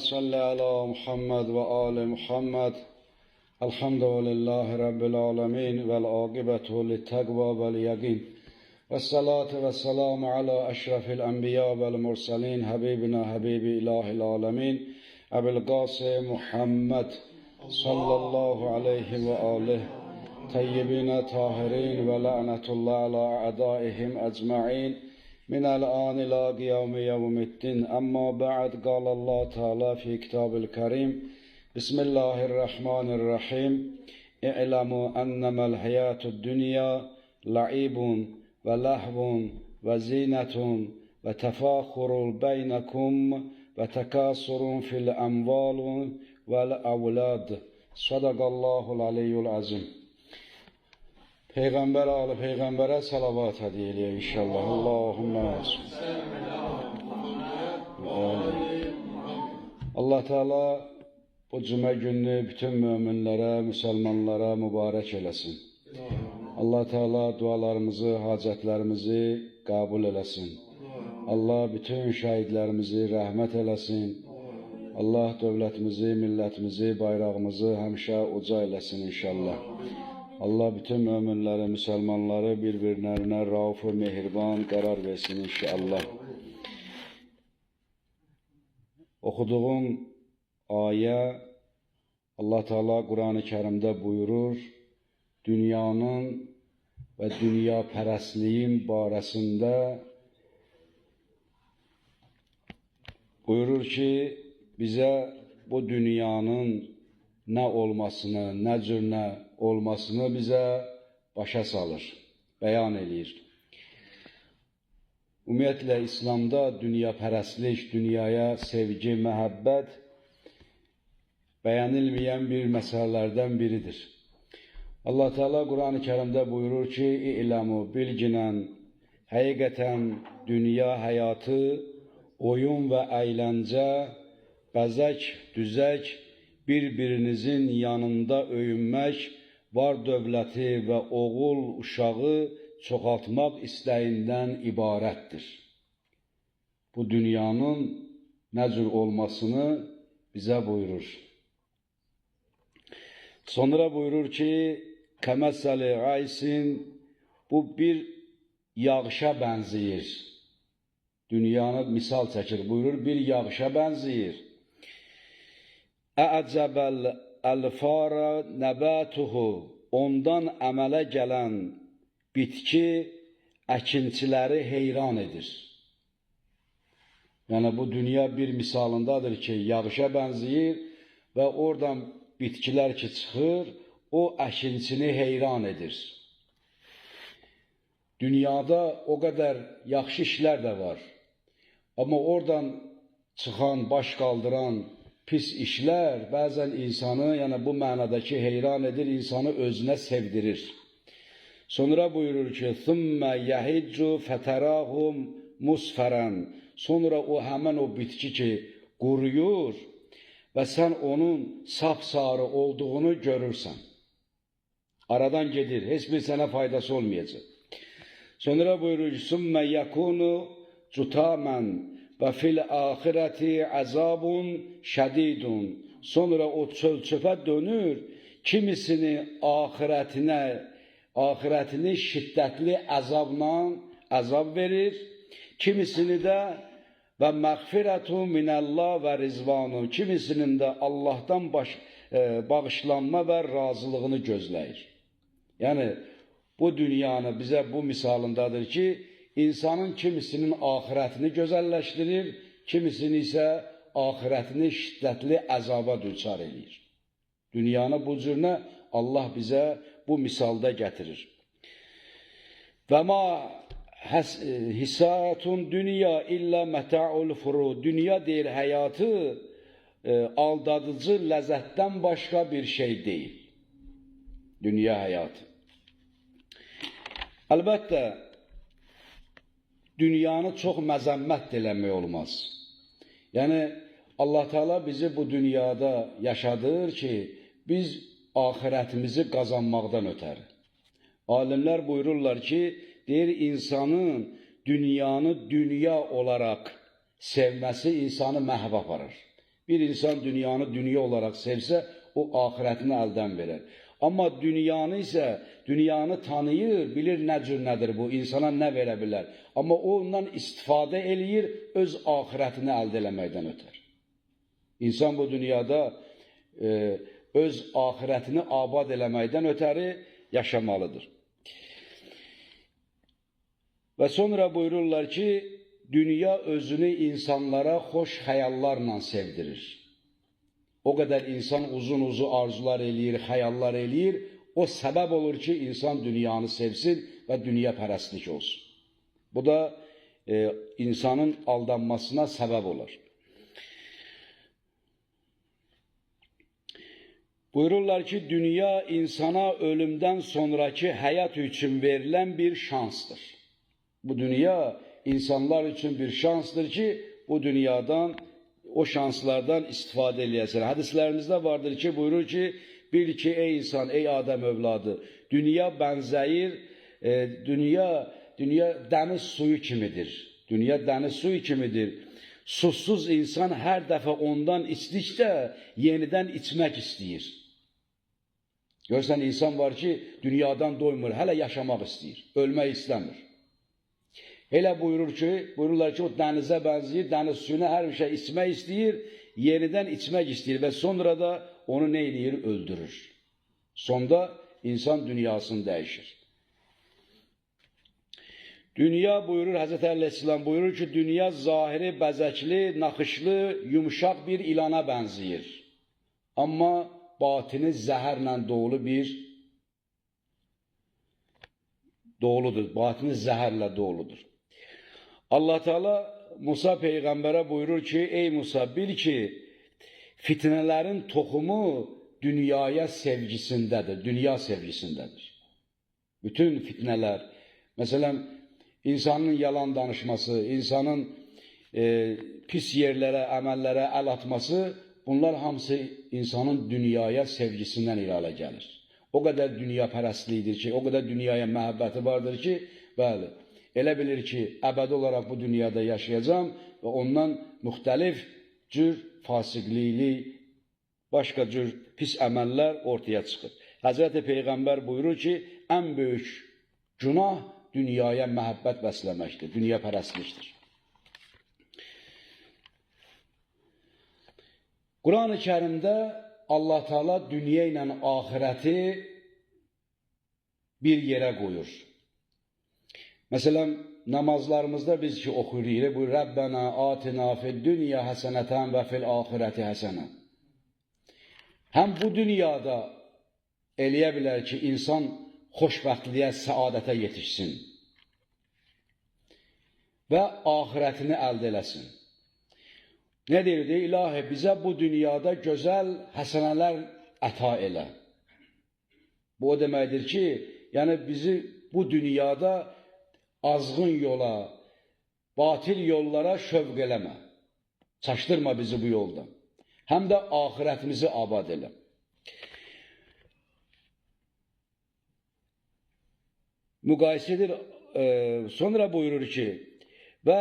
صل على محمد وآل محمد. الحمد لله رب العالمين والعاقبة للتقوى واليقين والصلاة والسلام على أشرف الأنبياء والمرسلين حبيبنا حبيب إله العالمين أبي القاسم محمد صلى الله عليه وآله طيبين طاهرين ولعنة الله على أعدائهم أجمعين من الآن إلى يوم الدين. أما بعد، قال الله تعالى في كتاب الكريم: بسم الله الرحمن الرحيم. اعلموا أنما الحياة الدنيا لعب ولهو وزينة وتفاخر بينكم وتكاثر في الأموال والأولاد. صدق الله العلي العظيم. Peygamber alı peygambere salavat hediye inşallah. Allahümme Allah Teala bu cuma günü bütün müminlere, Müslümanlara mübarek eylesin. Allah Teala dualarımızı, hacetlerimizi kabul eylesin. Allah bütün şehitlerimizi rahmet eylesin. Allah devletimizi, milletimizi, bayrağımızı hemşe uca eylesin inşallah. Allah bütün müminleri, Müslümanları birbirlerine rauf ve mehriban karar versin inşallah. Okuduğum ayet Allah Teala Kur'an-ı Kerim'de buyurur: dünyanın ve dünya perestliğin baresinde buyurur ki bize bu dünyanın ne olmasını, ne cür ne olmasını bize başa salır, beyan edir. Ümumiyyətlə, İslamda dünyapərəstlik, dünyaya sevgi, məhəbbət bəyənilməyən bir məsələlərdən biridir. Allah Teala Kur'an-ı Kerim'de buyurur ki: İ'ləmu, bilginən, həqiqətən dünya həyatı, oyun və əyləncə, bəzək, düzək, bir-birinizin yanında öyünmək, var dövləti və oğul uşağı çoxaltmaq istəyindən ibarətdir. Bu dünyanın nə cür olmasını bizə buyurur. Sonra buyurur ki: Kəməsəli aysin, bu bir yağışa bənzəyir. Dünyanı misal çəkir, buyurur, bir yağışa bənzəyir. Ə'cəbəl əlfara nəbətuhu, ondan əmələ gələn bitki əkinçiləri heyran edir. Yəni bu dünya bir misalındadır ki, yağışa bənzəyir və oradan bitkilər ki çıxır, o əkinçini heyran edir. Dünyada o qədər yaxşı işlər də var. Amma oradan çıxan, baş qaldıran pis işlər bəzən insanı, yəni bu mənadakı heyran edir, insanı özünə sevdirir. Sonra buyurur ki: ثُمَّ يَهِجُّ فَتَرَاهُمْ مُسْفَرًا, sonra o həmən o bitki ki quruyur və sən onun sapsarı olduğunu görürsən. Aradan gedir, heç bir sənə faydası olmayacaq. Sonra buyurur ki: ثُمَّ يَكُونُ جُتَامًا və fil ahireti azabun şədidun, sonra o çöl-çöpə dönür, kimisini ahirətini şiddətli əzab verir, kimisini də və məğfirətun minəllah və rizvanun, kimisinin də Allahdan bağışlanma və razılığını gözləyir. Yəni bu dünyanı bizə bu misalındadır ki, İnsanın kimisinin ahirətini gözəlləşdirir, kimisini isə ahirətini şiddətli əzaba düçar edir. Dünyanı bu cürünə Allah bizə bu misalda gətirir. Və ma hisatun dünya illə məta'ul furu, dünya deyir həyatı aldadıcı ləzzətdən başqa bir şey deyil. Dünya həyatı. Əlbəttə, dünyanı çox məzəmmət eləmək olmaz. Yəni, Allah Teala bizi bu dünyada yaşadır ki, biz ahirətimizi qazanmaqdan ötəri. Alimlər buyururlar ki, deyir, insanın dünyanı dünya olaraq sevməsi insanı məhv aparır. Bir insan dünyanı dünya olarak sevse, o ahirətini əldən verər. Amma dünyanı isə, dünyanı tanıyır, bilir nə cür nədir bu, insana nə verə bilər. Amma o ondan istifadə eləyir, öz ahirətini əldə eləməkdən ötər. İnsan bu dünyada öz ahirətini abad eləməkdən ötəri yaşamalıdır. Və sonra buyururlar ki, dünya özünü insanlara xoş xəyallarla sevdirir. O qədər insan uzun arzular eləyir, xəyallar eləyir, o səbəb olur ki, insan dünyanı sevsin və dünya pərəstlik olsun. Bu da insanın aldanmasına səbəb olur. Buyururlar ki, dünya insana ölümdən sonraki həyat üçün verilən bir şansdır. Bu dünya insanlar üçün bir şansdır ki, bu dünyadan, o şanslardan istifadə eləyəsən. Hədislərimizdə vardır ki, buyurur ki, bil ki, ey insan, ey Adəm övladı, dünya bənzəyir, dünya dəniz suyu kimidir. Dünya dəniz suyu kimidir. Susuz insan hər dəfə ondan içdikdə yenidən içmək istəyir. Görsən, insan var ki, dünyadan doymur, hələ yaşamaq istəyir, ölmək istəmir. Elə buyururlar ki, o dənizə bənzəyir, dəniz suyuna hər bir şey içmək istəyir, yenidən içmək istəyir və sonra da onu nə eləyir? Öldürür. Sonda insan dünyasını dəyişir. Dünya buyurur, Həzrət Əleyhisselam buyurur ki, dünya zahiri, bəzəkli, naxışlı, yumuşaq bir ilana bənzəyir. Amma batini zəhərlə doludur, batini zəhərlə doludur. Allah Teala Musa Peyğəmbərə buyurur ki, ey Musa, bil ki, fitnələrin toxumu dünyaya sevgisindədir, dünya sevgisindədir. Bütün fitnələr, məsələn, insanın yalan danışması, insanın pis yerlərə, əməllərə əl atması, bunlar hamısı insanın dünyaya sevgisindən irəli gəlir. O qədər dünya pərəstliyidir ki, o qədər dünyaya məhəbbəti vardır ki, bəli, elə bilir ki, əbədi olaraq bu dünyada yaşayacam və ondan müxtəlif cür fasiqlikli, başqa cür pis əməllər ortaya çıxır. Həzrəti Peyğəmbər buyurur ki, ən böyük günah dünyaya məhəbbət bəsləməkdir, dünya pərəstlikdir. Quran-ı Kərimdə Allah Teala dünya ilə ahirəti bir yerə qoyur. Məsələn, namazlarımızda biz ki oxuyuruq, bu Rəbbənə atina fid dünya həsənətən və fil ahirəti həsənə. Həm bu dünyada eləyə bilər ki, insan xoşbəxtliyə, səadətə yetişsin və ahirətini əldə eləsin. Nə deyirdi? İlahi, bizə bu dünyada gözəl həsənələr əta elə. Bu o deməkdir ki, yəni bizi bu dünyada azğın yola, batil yollara şövq eləmə. Çaşdırma bizi bu yoldan. Həm də ahirətimizi abad elə. Müqayisədir, sonra buyurur ki, və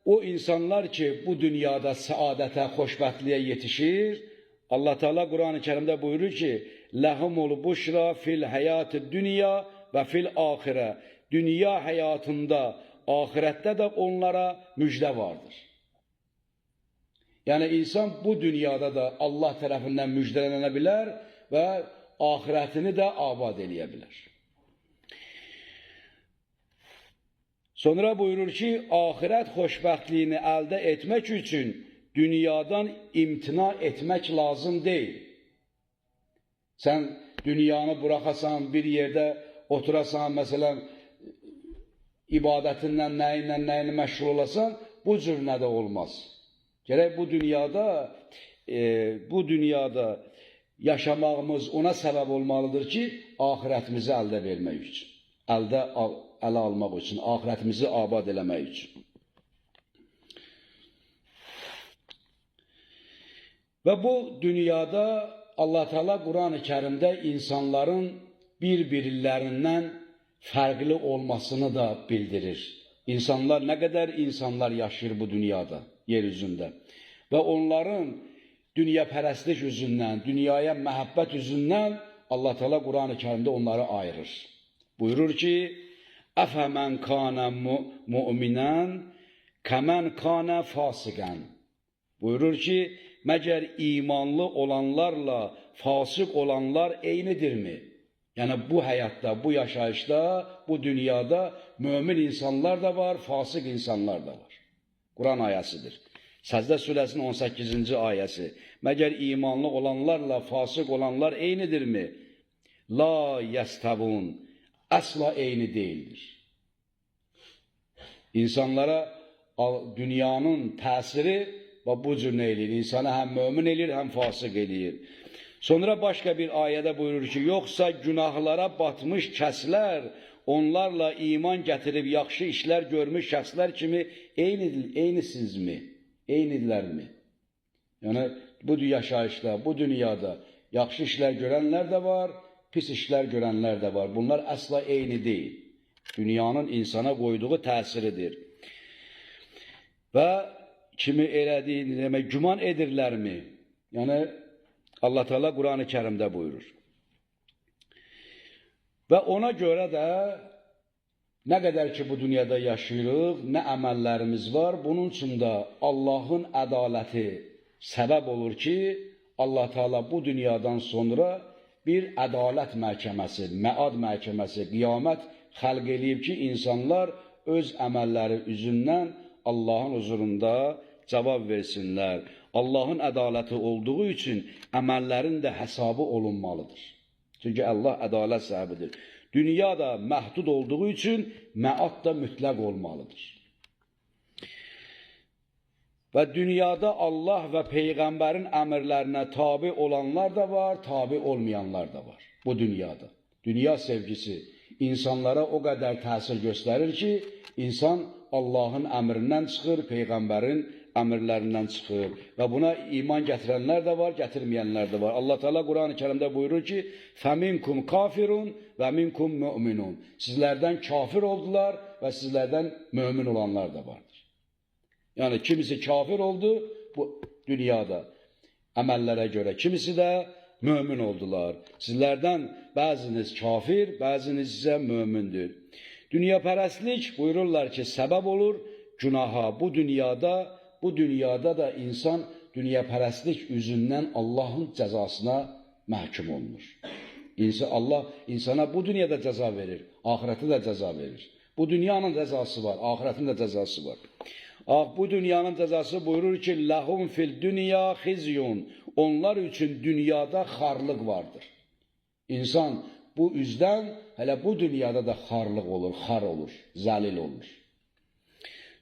o insanlar ki, bu dünyada səadətə, xoşbəxtliyə yetişir, Allah Teala Quran-ı Kərimdə buyurur ki, ləhumul buşra fil həyatı dünya və fil axirə. Dünya həyatında, ahirətdə də onlara müjdə vardır. Yəni, insan bu dünyada da Allah tərəfindən müjdələnə bilər və ahirətini də abad eləyə bilər. Sonra buyurur ki, ahirət xoşbəxtliyini əldə etmək üçün dünyadan imtina etmək lazım deyil. Sən dünyanı buraxasan, bir yerdə oturasan, məsələn, ibadətindən, nəyinlə məşğul olasan, bu cür nə də olmaz. Gərək bu dünyada yaşamağımız ona səbəb olmalıdır ki, ahirətimizi əldə vermək üçün, ələ almaq üçün, ahirətimizi abad eləmək üçün. Və bu dünyada Allah Teala Quran-ı Kərimdə insanların bir-birlərindən fərqli olmasını da bildirir. Nə qədər insanlar yaşayır bu dünyada, yer üzündə. Və onların dünya pərəstlik üzündən, dünyaya məhəbbət üzündən Allah Teala Quran-ı Kərimdə onları ayırır. Buyurur ki, əfəmən kanə müminən kəmən kanə fasiqən. Buyurur ki, məgər imanlı olanlarla fasıq olanlar eynidirmi? Yəni bu həyatda, bu yaşayışda, bu dünyada mömin insanlar da var, fasıq insanlar da var. Quran ayəsidir. Səcdə surəsinin 18-ci ayəsi. Məgər imanlı olanlarla fasıq olanlar eynidirmi? La yəstəvun. Əsla eyni deyildir. İnsanlara dünyanın təsiri bu cür nə eləyir? İnsanı həm mömin eləyir, həm fasıq eləyir. Sonra başqa bir ayədə buyurur ki, yoxsa günahlara batmış kəslər, onlarla iman gətirib yaxşı işlər görmüş şəxslər kimi eynisizmi? Eynidirlərmi? Yəni, bu yaşayışda, bu dünyada yaxşı işlər görənlər də var, pis işlər görənlər də var. Bunlar əsla eyni deyil. Dünyanın insana qoyduğu təsiridir. Və kimi elədiyini demək, güman edirlərmi? Yəni, Allah Teala Quran-ı Kərimdə buyurur. Və ona görə də nə qədər ki bu dünyada yaşayırıq, nə əməllərimiz var, bunun üçün də Allahın ədaləti səbəb olur ki, Allah Teala bu dünyadan sonra bir ədalət məhkəməsi, məad məhkəməsi, qiyamət xəlq eləyib ki, insanlar öz əməlləri üzündən Allahın huzurunda cavab versinlər. Allahın ədaləti olduğu üçün əməllərin də hesabı olunmalıdır. Çünki Allah ədalət sahibidir. Dünya da məhdud olduğu üçün məad da mütləq olmalıdır. Və dünyada Allah və Peyğəmbərin əmrlərinə tabi olanlar da var, tabi olmayanlar da var. Bu dünyada. Dünya sevgisi insanlara o qədər təsir göstərir ki, insan Allahın əmrindən çıxır, Peyğəmbərin əmrlərindən çıxır. Və buna iman gətirənlər də var, gətirməyənlər də var. Allah Teala Quran-ı Kərimdə buyurur ki, فَمِنْكُمْ كَافِرٌ وَمِنْكُمْ مُؤْمِنُونَ. Sizlərdən kafir oldular və sizlərdən mömin olanlar da vardır. Yəni kimisi kafir oldu bu dünyada əməllərə görə, kimisi də mömin oldular. Sizlərdən bəziniz kafir, bəziniz isə mömindir. Dünyapərəstlik buyururlar ki, səbəb olur günaha. Bu dünyada da insan dünyapərəstlik üzündən Allahın cəzasına məhkum olunur. Allah insana bu dünyada cəza verir, ahirətdə də cəza verir. Bu dünyanın cəzası var, ahirətin də cəzası var. Bu dünyanın cəzası buyurur ki, ləhum fil dünya xizyun. Onlar üçün dünyada xarlıq vardır. İnsan bu üzdən hələ bu dünyada da xarlıq olur, xar olur, zəlil olur.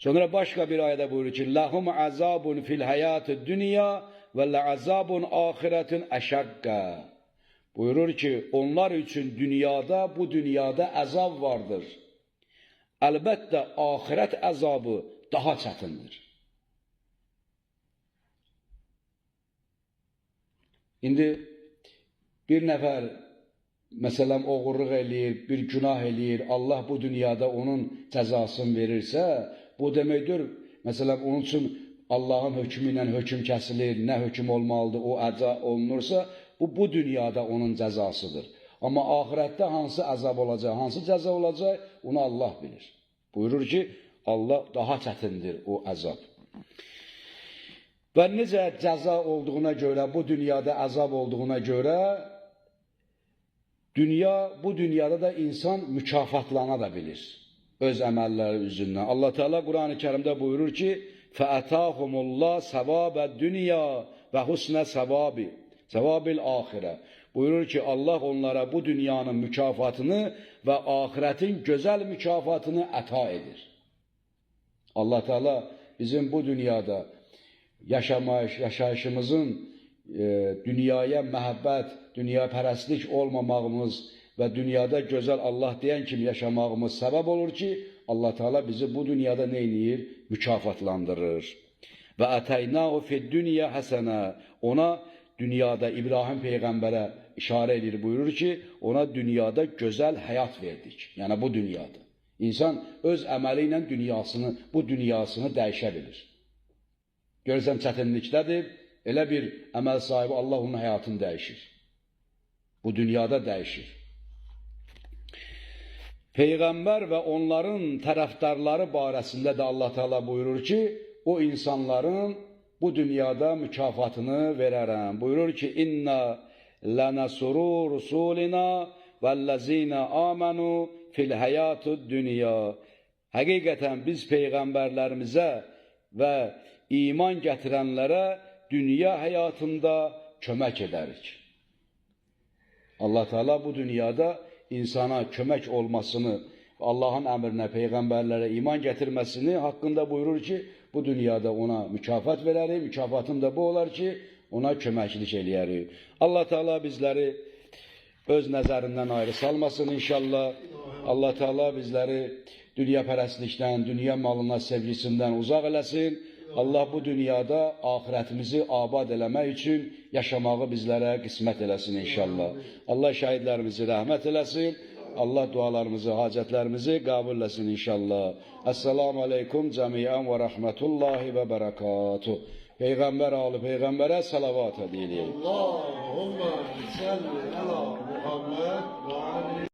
Sonra başqa bir ayədə buyurur ki, ləhum əzabun fil həyatı dünya və lə'azabun axiretin əşəqqə. Buyurur ki, onlar üçün bu dünyada əzab vardır. Əlbəttə, axirət əzabı daha çətindir. İndi bir nəfər, məsələn, oğurluq eləyir, bir günah eləyir, Allah bu dünyada onun cəzasını verirsə, bu deməkdir, məsələn, onun üçün Allahın hökmü ilə hökm kəsilir, nə hökm olmalıdır, o əza olunursa, bu dünyada onun cəzasıdır. Amma ahirətdə hansı əzab olacaq, hansı cəza olacaq, onu Allah bilir. Buyurur ki, Allah daha çətindir o əzab. Və necə cəza olduğuna görə, bu dünyada əzab olduğuna görə, bu dünyada da insan mükafatlana da bilir. Öz əməlləri üzündən. Allah Teala Quran-ı Kərimdə buyurur ki, فَأَتَاهُمُ اللّٰهِ سَوَابَ الدُّنْيَا وَحُسْنَ سَوَابِ الْآخِرَةِ. Buyurur ki, Allah onlara bu dünyanın mükafatını və ahiretin gözəl mükafatını əta edir. Allah Teala bizim bu dünyada yaşayışımızın dünyaya məhəbbət, dünyapərəstlik olmamağımız və dünyada gözəl Allah deyən kimi yaşamağımız səbəb olur ki, Allah Teala bizi bu dünyada nə eləyir? Mükafatlandırır. Və ətəynahu fid-dünya həsənə. Ona dünyada İbrahim Peyğəmbərə işarə edir, buyurur ki, ona dünyada gözəl həyat verdik. Yəni bu dünyada. İnsan öz əməli ilə bu dünyasını dəyişə bilir. Görürsən çətinlikdədir, elə bir əməl sahibi Allah onun həyatını dəyişir. Bu dünyada dəyişir. Peyğəmbər və onların tərəfdarları barəsində də Allah Teala buyurur ki, o insanların bu dünyada mükafatını verərəm. Buyurur ki, İnna lənəsuru rusulina vəllezina amanu fil həyatud dünya. Həqiqətən biz peyğəmbərlərimizə və iman gətirənlərə dünya həyatında kömək edərik. Allah Teala bu dünyada insana kömək olmasını, Allahın əmrinə, peyğəmbərlərə iman gətirməsini haqqında buyurur ki, bu dünyada ona mükafat verərik, mükafatın da bu olar ki, ona köməklik eləyərik. Allah Teala bizləri öz nəzərindən ayrı salmasın inşallah. Allah Teala bizləri dünya pərəstlikdən, dünya malına sevgisindən uzaq eləsin. Allah bu dünyada ahirətimizi abad eləmək üçün yaşamağı bizlərə qismət eləsin inşallah. Allah şəhidlərimizi rəhmət eləsin. Allah dualarımızı, hacətlərimizi qəbul eləsin inşallah. Esselamu aleykum cəmiyyən və rəhmətullahi və bərəkatuhu. Peyğəmbər alı Peyğəmbərə salavat ediləyik. Allahümme salli ala Muhammed ve